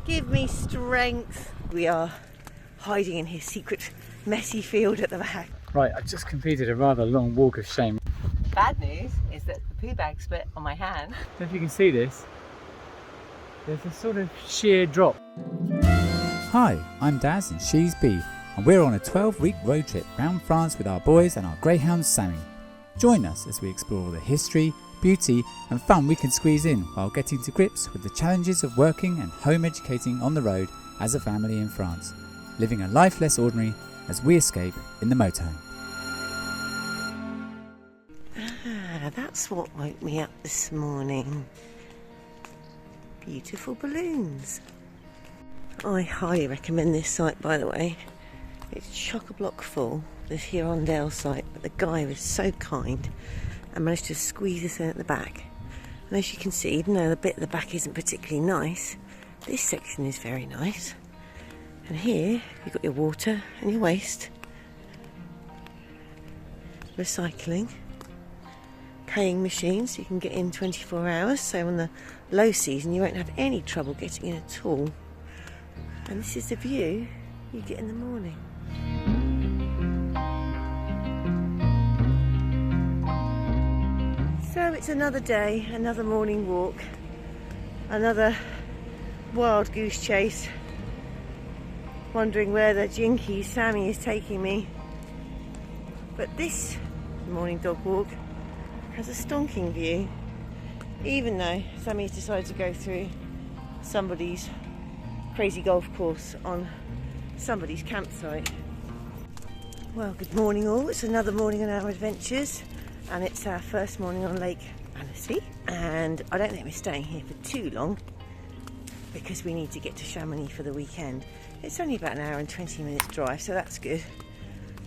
Give me strength. We are hiding in his secret messy field at the back. Right, I've just completed a rather long walk of shame. Bad news is that the poo bag split on my hand. I don't know if you can see this. There's a sort of sheer drop. Hi, I'm Daz and she's Bee, and we're on a 12-week road trip round France with our boys and our greyhound Sammy. Join us as we explore the history, beauty and fun we can squeeze in while getting to grips with the challenges of working and home educating on the road as a family in France, living a life less ordinary as we escape in the motorhome. That's what woke me up this morning. Beautiful balloons. I highly recommend this site, by the way. It's chock-a-block full, this Hirondelle site, but the guy was so kind and managed to squeeze us in at the back. And as you can see, even though the bit at the back isn't particularly nice, this section is very nice. And here you've got your water and your waste, recycling, paying machines, so you can get in 24 hours, so on the low season you won't have any trouble getting in at all. And this is the view you get in the morning. So it's another day, another morning walk, another wild goose chase, wondering where the jinky Sammy is taking me. But this morning dog walk has a stonking view, even though Sammy's decided to go through somebody's crazy golf course on somebody's campsite. Well, good morning all. It's another morning on our adventures, and it's our first morning on Lake Annecy, and I don't think we're staying here for too long because we need to get to Chamonix for the weekend. It's only about an hour and 20 minutes drive, so that's good,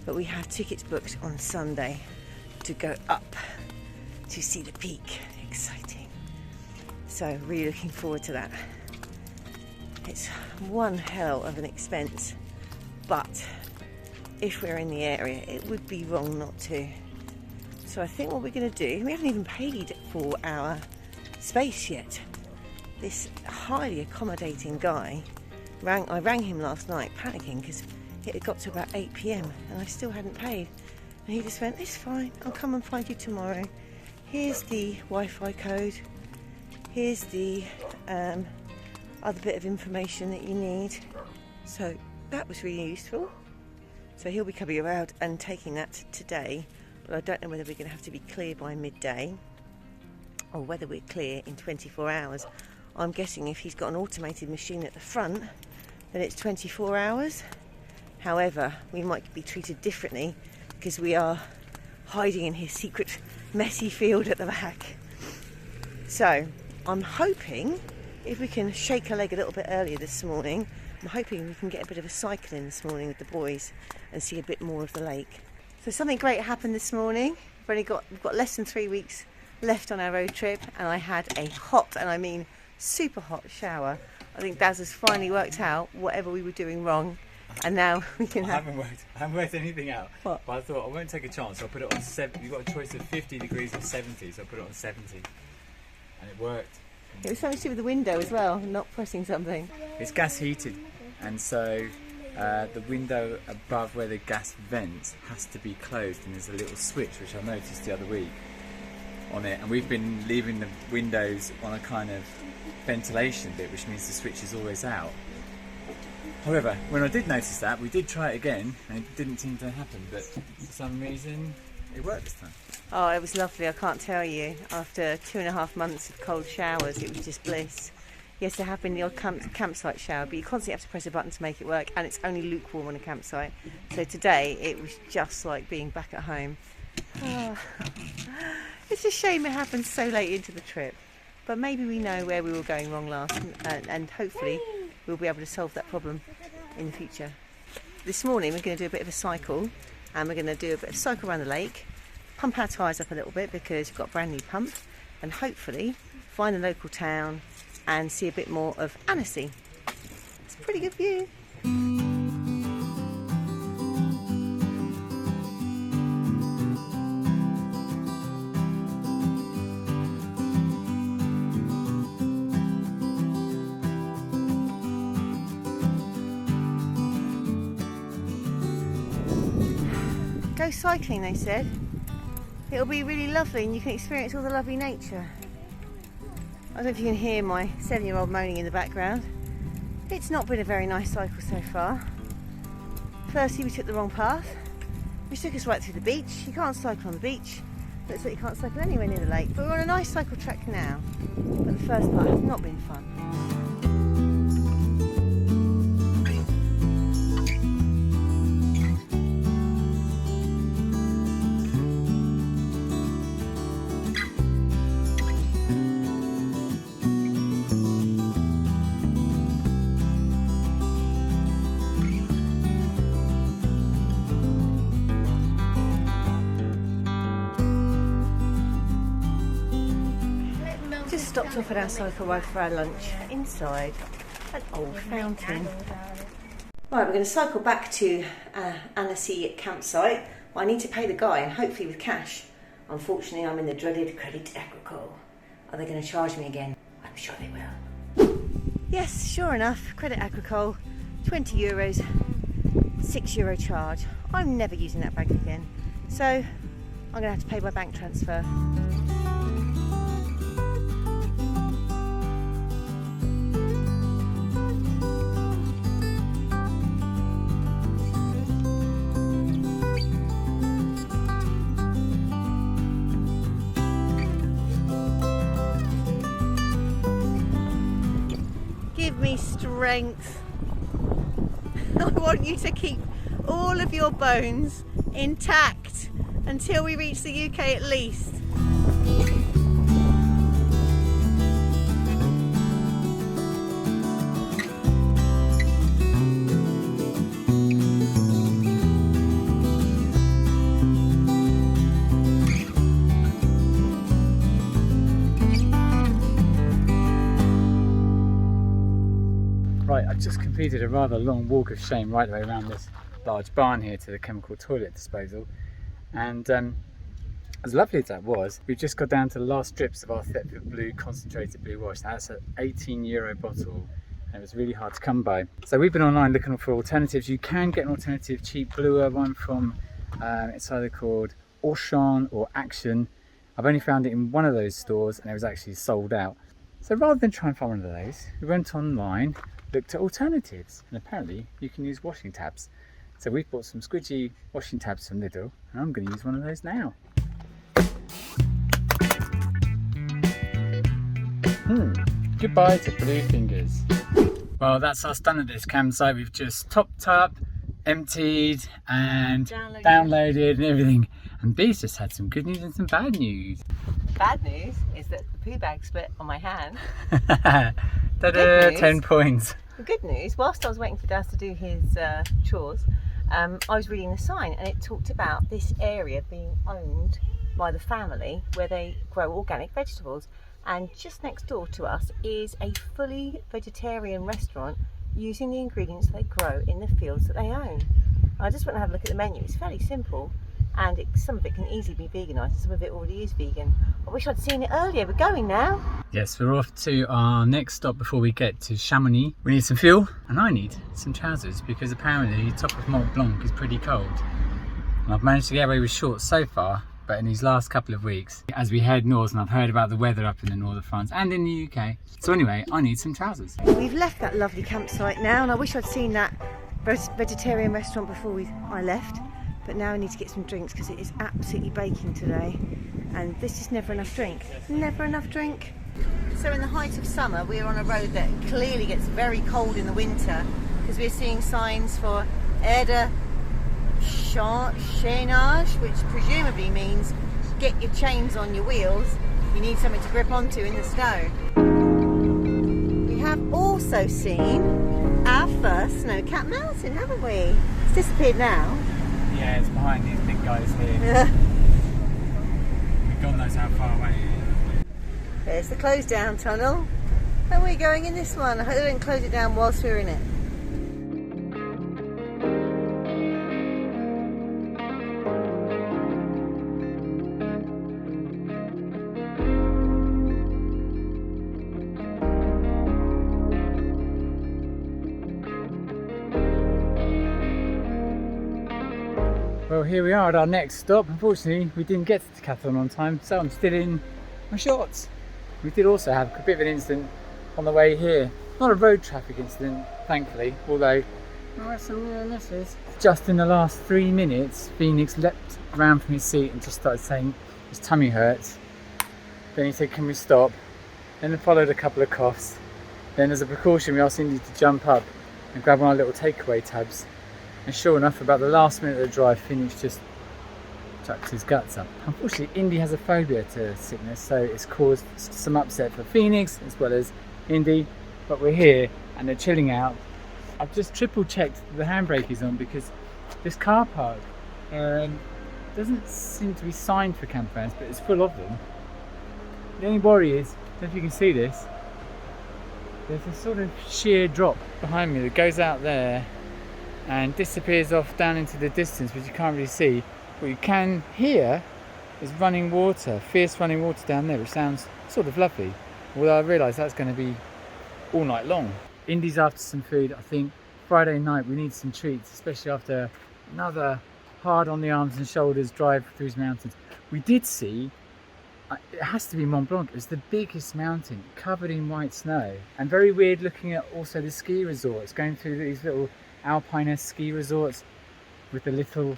but we have tickets booked on Sunday to go up to see the peak. Exciting. So really looking forward to that. It's one hell of an expense, but if we're in the area it would be wrong not to. So I think what we're going to do, we haven't even paid for our space yet. This highly accommodating guy, I rang him last night panicking because it had got to about 8 PM and I still hadn't paid, and he just went, it's fine, I'll come and find you tomorrow. Here's the Wi-Fi code, here's the other bit of information that you need. So that was really useful. So he'll be coming around and taking that today, but I don't know whether we're going to have to be clear by midday or whether we're clear in 24 hours. I'm guessing if he's got an automated machine at the front, then it's 24 hours. However, we might be treated differently because we are hiding in his secret messy field at the back. So I'm hoping if we can shake a leg a little bit earlier this morning, I'm hoping we can get a bit of a cycle in this morning with the boys and see a bit more of the lake. So something great happened this morning. We've got less than 3 weeks left on our road trip, and I had a hot, and I mean super hot shower. I think Daz has finally worked out whatever we were doing wrong, and now we can have... I haven't worked anything out. What? But I thought I won't take a chance, so I'll put it on 7. You've got a choice of 50 degrees or 70, so I put it on 70. And it worked. It was something to do with the window as well, not pressing something. It's gas heated, and so the window above where the gas vents has to be closed, and there's a little switch which I noticed the other week on it, and we've been leaving the windows on a kind of ventilation bit, which means the switch is always out. However, when I did notice that, we did try it again and it didn't seem to happen, but for some reason it worked this time. Oh, it was lovely, I can't tell you. After 2.5 months of cold showers, it was just bliss. Yes, there have been the odd campsite shower, but you constantly have to press a button to make it work, and it's only lukewarm on a campsite. So today it was just like being back at home. Oh. It's a shame it happened so late into the trip, but maybe we know where we were going wrong last, and hopefully we'll be able to solve that problem in the future. This morning we're going to do a bit of a cycle, and we're going to do a bit of cycle around the lake, pump our tyres up a little bit because we've got a brand new pump, and hopefully find the local town and see a bit more of Annecy. It's a pretty good view. go cycling, they said. It'll be really lovely and you can experience all the lovely nature. I don't know if you can hear my 7-year-old moaning in the background. It's not been a very nice cycle so far. Firstly, we took the wrong path, which took us right through the beach. You can't cycle on the beach. Looks like you can't cycle anywhere near the lake. But we're on a nice cycle track now. But the first part has not been fun. Stopped off at our cycle ride for our lunch inside an old fountain. Right, we're going to cycle back to Annecy campsite. Well, I need to pay the guy and hopefully with cash. Unfortunately, I'm in the dreaded credit agricole. Are they going to charge me again? I'm sure they will. Yes, sure enough, credit agricole, €20, €6 charge. I'm never using that bank again. So I'm going to have to pay by bank transfer. Give me strength. I want you to keep all of your bones intact until we reach the UK at least. Right, I've just completed a rather long walk of shame right the way around this large barn here to the chemical toilet disposal, and as lovely as that was, we've just got down to the last strips of our Thetford Blue concentrated blue wash. Now that's an €18 bottle and it was really hard to come by. So we've been online looking for alternatives. You can get an alternative cheap bluer one from, it's either called Auchan or Action. I've only found it in one of those stores and it was actually sold out. So rather than try and find one of those, we went online, looked at alternatives, and apparently you can use washing tabs. So we've bought some squidgy washing tabs from Lidl and I'm going to use one of those now. Goodbye to blue fingers. Well, that's us done at this campsite. We've just topped up, emptied and downloaded and everything. And Bee's just had some good news and some bad news. Bad news is that the poo bag split on my hand. Ta-da, 10 points. The good news, whilst I was waiting for Daz to do his chores, I was reading the sign and it talked about this area being owned by the family where they grow organic vegetables. And just next door to us is a fully vegetarian restaurant using the ingredients they grow in the fields that they own. I just went and had a look at the menu. It's fairly simple and some of it can easily be veganised, some of it already is vegan. I wish I'd seen it earlier. We're going now. Yes, we're off to our next stop before we get to Chamonix. We need some fuel and I need some trousers because apparently the top of Mont Blanc is pretty cold. And I've managed to get away with shorts so far, but in these last couple of weeks, as we head north, and I've heard about the weather up in the north of France and in the UK. So anyway, I need some trousers. We've left that lovely campsite now and I wish I'd seen that vegetarian restaurant before I left. But now I need to get some drinks because it is absolutely baking today. And this is never enough drink. Never enough drink. So in the height of summer, we're on a road that clearly gets very cold in the winter because we're seeing signs for air de chainage, which presumably means get your chains on your wheels. You need something to grip onto in the snow. We have also seen our first snow-capped mountain, haven't we? It's disappeared now. Yeah, it's behind these big guys here. God knows how far away it is. There's the closed down tunnel. And we're going in this one. I hope they didn't close it down whilst we're in it. Well, Well, here we are at our next stop. Unfortunately, we didn't get to Decathlon on time, so I'm still in my shorts. We did also have a bit of an incident on the way here. Not a road traffic incident, thankfully, although just in the last 3 minutes, Phoenix leapt round from his seat and just started saying his tummy hurts. Then he said, can we stop? Then followed a couple of coughs. Then as a precaution, we asked Indy to jump up and grab one of our little takeaway tubs. And sure enough, about the last minute of the drive, Phoenix just chucks his guts up. Unfortunately, Indy has a phobia to sickness, so it's caused some upset for Phoenix as well as Indy. But we're here and they're chilling out. I've just triple checked the handbrake is on because this car park doesn't seem to be signed for campers, but it's full of them. The only worry is, I don't know if you can see this, there's a sort of sheer drop behind me that goes out there and disappears off down into the distance, which you can't really see. What you can hear is running water, fierce running water down there, which sounds sort of lovely. Although I realise that's going to be all night long. Indy's after some food. I think Friday night we need some treats, especially after another hard on the arms and shoulders drive through these mountains. We did see, it has to be Mont Blanc, it was the biggest mountain covered in white snow, and very weird looking at also the ski resorts, going through these little alpine ski resorts with the little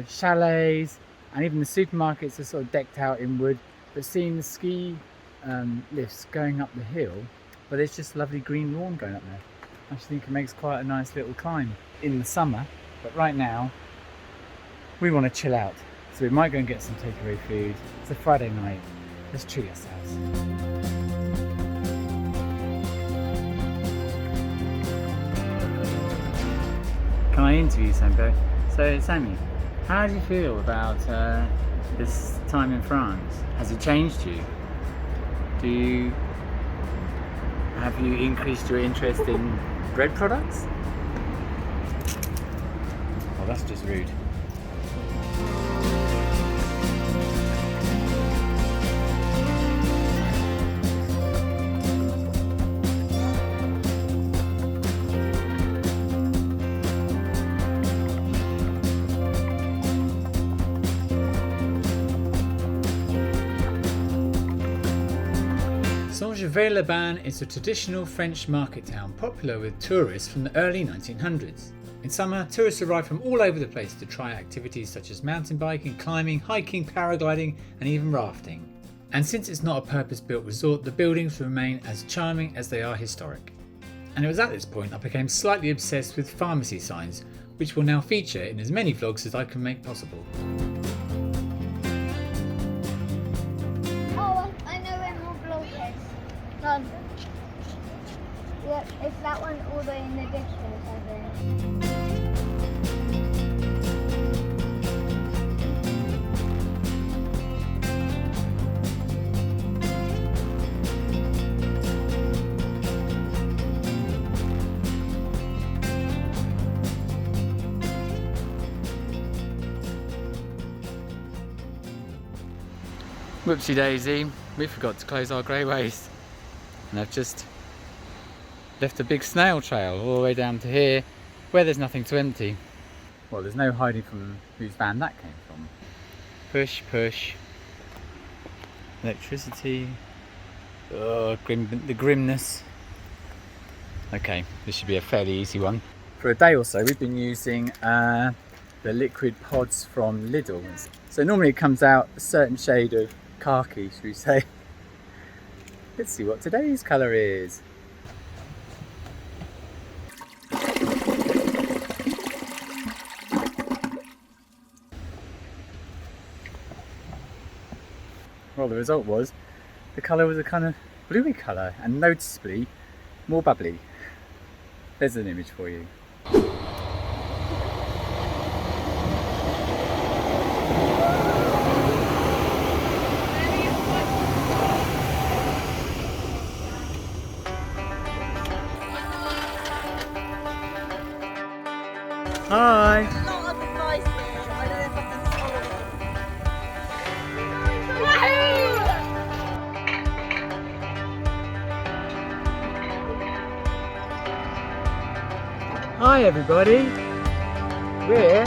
chalets, and even the supermarkets are sort of decked out in wood, but seeing the ski lifts going up the hill, but there's just lovely green lawn going up there. I actually think it makes quite a nice little climb in the summer, but right now we want to chill out, so we might go and get some takeaway food. It's a Friday night, let's treat ourselves. Can I interview you, Sambo? So, Sammy, how do you feel about this time in France? Has it changed you? Have you increased your interest in bread products? Oh, that's just rude. Saint-Gervais-les-Bains is a traditional French market town popular with tourists from the early 1900s. In summer, tourists arrive from all over the place to try activities such as mountain biking, climbing, hiking, paragliding and even rafting. And since it's not a purpose-built resort, the buildings remain as charming as they are historic. And it was at this point I became slightly obsessed with pharmacy signs, which will now feature in as many vlogs as I can make possible. Yep, it's that one all the way in the distance, I think. Whoopsie daisy, we forgot to close our grey waste. And I've just left a big snail trail all the way down to here where there's nothing to empty. Well, there's no hiding from whose van that came from. Push, push. Electricity. Oh, the grimness. Okay, this should be a fairly easy one. For a day or so we've been using the liquid pods from Lidl. So normally it comes out a certain shade of khaki, should we say. Let's see what today's colour is. Well, the result was the colour was a kind of bluey colour and noticeably more bubbly. There's an image for you. Hi! A lot of advice here. I don't know if I can follow it. Hi everybody! We're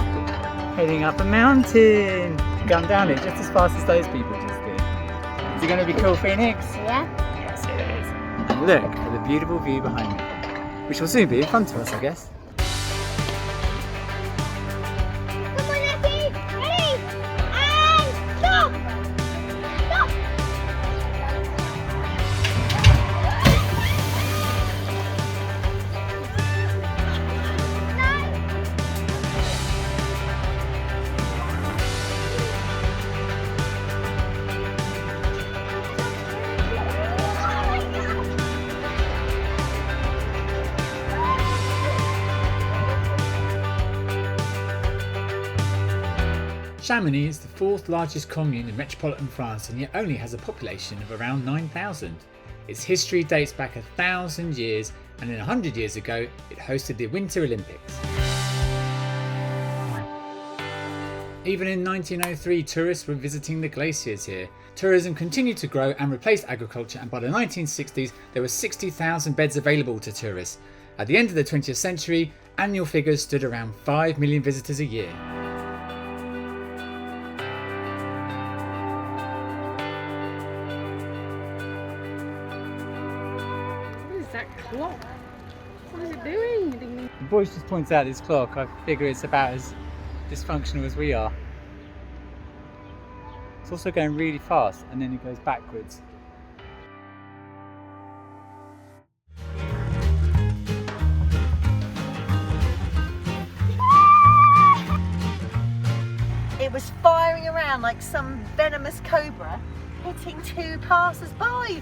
Heading up a mountain. Going down it just as fast as those people just did. Is it going to be cool, Phoenix? Yeah. Yes, it is. And look at the beautiful view behind me, which will soon be in front of us, I guess. Come on, Effie. Ready? And stop. Stop. Chamonix is the 4th largest commune in metropolitan France and yet only has a population of around 9,000. Its history dates back 1,000 years, and 100 years ago it hosted the Winter Olympics. Even in 1903 tourists were visiting the glaciers here. Tourism continued to grow and replaced agriculture, and by the 1960s there were 60,000 beds available to tourists. At the end of the 20th century, annual figures stood around 5 million visitors a year. Clock. What is it doing? The boys just pointed out this clock. I figure it's about as dysfunctional as we are. It's also going really fast and then it goes backwards. It was firing around like some venomous cobra, hitting 2 passers-by.